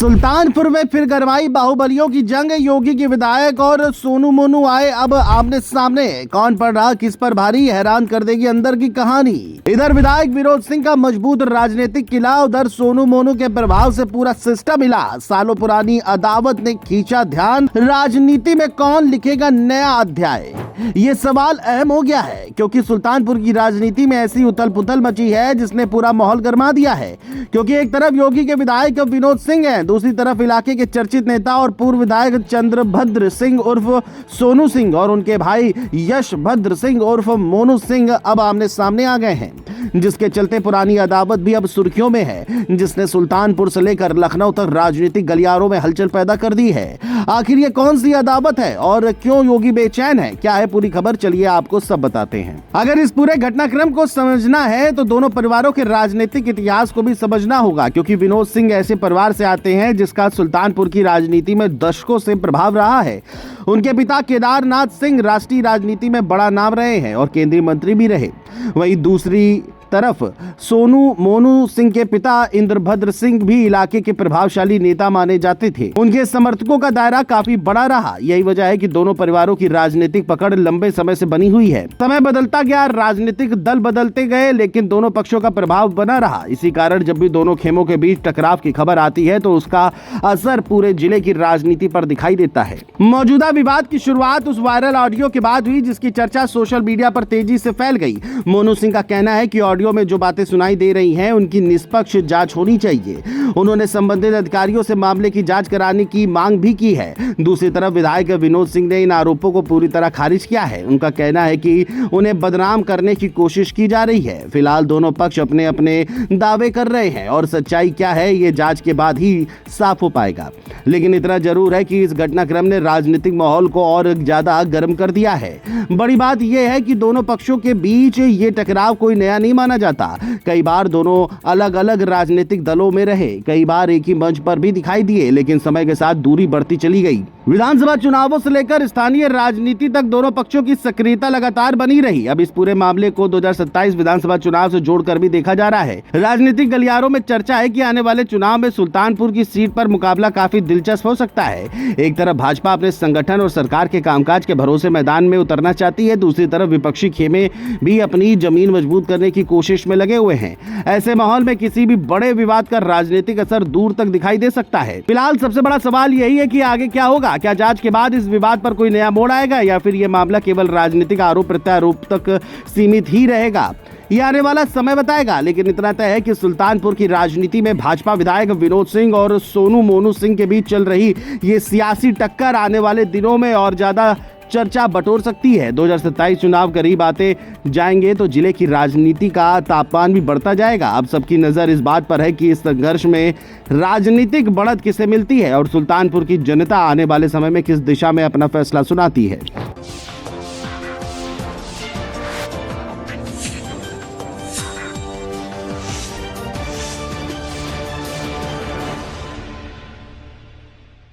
सुल्तानपुर में फिर गरमाई बाहुबलियों की जंग। योगी के विधायक और सोनू मोनू आए अब आमने सामने। कौन पड़ रहा किस पर भारी, हैरान कर देगी अंदर की कहानी। इधर विधायक विनोद सिंह का मजबूत राजनीतिक किला, उधर सोनू मोनू के प्रभाव से पूरा सिस्टम हिला। सालों पुरानी अदावत ने खींचा ध्यान। राजनीति में कौन लिखेगा नया अध्याय, ये सवाल अहम हो गया है, क्योंकि सुल्तानपुर की राजनीति में ऐसी उथल पुथल मची है जिसने पूरा माहौल गरमा दिया है। क्योंकि एक तरफ योगी के विधायक विनोद सिंह हैं, दूसरी तरफ इलाके के चर्चित नेता और पूर्व विधायक चंद्रभद्र सिंह उर्फ सोनू सिंह और उनके भाई यशभद्र सिंह उर्फ मोनू सिंह अब आमने सामने आ गए हैं, जिसके चलते पुरानी अदावत भी अब सुर्खियों में है, जिसने सुल्तानपुर से लेकर लखनऊ तक राजनीतिक गलियारों में हलचल पैदा कर दी है। आखिर ये कौन सी अदावत है और क्यों योगी बेचैन है, क्या है पूरी खबर, चलिए आपको सब बताते हैं। अगर इस पूरे घटनाक्रम को समझना है तो दोनों परिवारों के राजनीतिक इतिहास को भी समझना होगा, क्योंकि विनोद सिंह ऐसे परिवार से आते हैं जिसका सुल्तानपुर की राजनीति में दशकों से प्रभाव रहा है। उनके पिता केदारनाथ सिंह राष्ट्रीय राजनीति में बड़ा नाम रहे हैं और केंद्रीय मंत्री भी रहे। वहीं दूसरी तरफ सोनू मोनू सिंह के पिता इंद्रभद्र सिंह भी इलाके के प्रभावशाली नेता माने जाते थे। उनके समर्थकों का दायरा काफी बड़ा रहा। यही वजह है कि दोनों परिवारों की राजनीतिक पकड़ लंबे समय से बनी हुई है। समय बदलता गया, राजनीतिक दल बदलते गए, लेकिन दोनों पक्षों का प्रभाव बना रहा। इसी कारण जब भी दोनों खेमों के बीच टकराव की खबर आती है तो उसका असर पूरे जिले की राजनीति पर दिखाई देता है। मौजूदा विवाद की शुरुआत उस वायरल ऑडियो के बाद हुई जिसकी चर्चा सोशल मीडिया पर तेजी से फैल गई। मोनू सिंह का कहना है कि ऑडियो में जो बातें सुनाई दे रही हैं उनकी निष्पक्ष जांच होनी चाहिए। उन्होंने संबंधित अधिकारियों से मामले की जांच कराने की मांग भी की है। दूसरी तरफ विधायक विनोद सिंह ने इन आरोपों को पूरी तरह खारिज किया है। उनका कहना है कि उन्हें बदनाम करने की कोशिश की जा रही है। फिलहाल दोनों पक्ष अपने अपने दावे कर रहे हैं और सच्चाई क्या है ये जांच के बाद ही साफ हो पाएगा। लेकिन इतना जरूर है कि इस घटनाक्रम ने राजनीतिक माहौल को और ज्यादा गर्म कर दिया है। बड़ी बात यह है कि दोनों पक्षों के बीच ये टकराव कोई नया नहीं माना जाता। कई बार दोनों अलग अलग राजनीतिक दलों में रहे, कई बार एक ही मंच पर भी दिखाई दिए, लेकिन समय के साथ दूरी बढ़ती चली गई। विधानसभा चुनावों से लेकर स्थानीय राजनीति तक दोनों पक्षों की सक्रियता लगातार बनी रही। अब इस पूरे मामले को 2027 विधानसभा चुनाव से जोड़कर भी देखा जा रहा है। राजनीतिक गलियारों में चर्चा है कि आने वाले चुनाव में सुल्तानपुर की सीट पर मुकाबला काफी दिलचस्प हो सकता है। एक तरफ भाजपा अपने संगठन और सरकार के कामकाज के भरोसे मैदान में उतरना चाहती है, दूसरी तरफ विपक्षी खेमे भी अपनी जमीन मजबूत करने की कोशिश में लगे हुए हैं। ऐसे माहौल में किसी भी बड़े विवाद का राजनीतिक असर दूर तक दिखाई दे सकता है। फिलहाल सबसे बड़ा सवाल यही है कि आगे क्या होगा। क्या जांच के बाद इस विवाद पर कोई नया मोड़ आएगा या फिर यह मामला केवल राजनीतिक आरोप प्रत्यारोप तक सीमित ही रहेगा, ये आने वाला समय बताएगा। लेकिन इतना तय है कि सुल्तानपुर की राजनीति में भाजपा विधायक विनोद सिंह और सोनू मोनू सिंह के बीच चल रही ये सियासी टक्कर आने वाले दिनों में और ज्यादा चर्चा बटोर सकती है। 2027 चुनाव करीब आते जाएंगे तो जिले की राजनीति का तापमान भी बढ़ता जाएगा। अब सबकी नजर इस बात पर है कि इस संघर्ष में राजनीतिक बढ़त किसे मिलती है और सुल्तानपुर की जनता आने वाले समय में किस दिशा में अपना फैसला सुनाती है।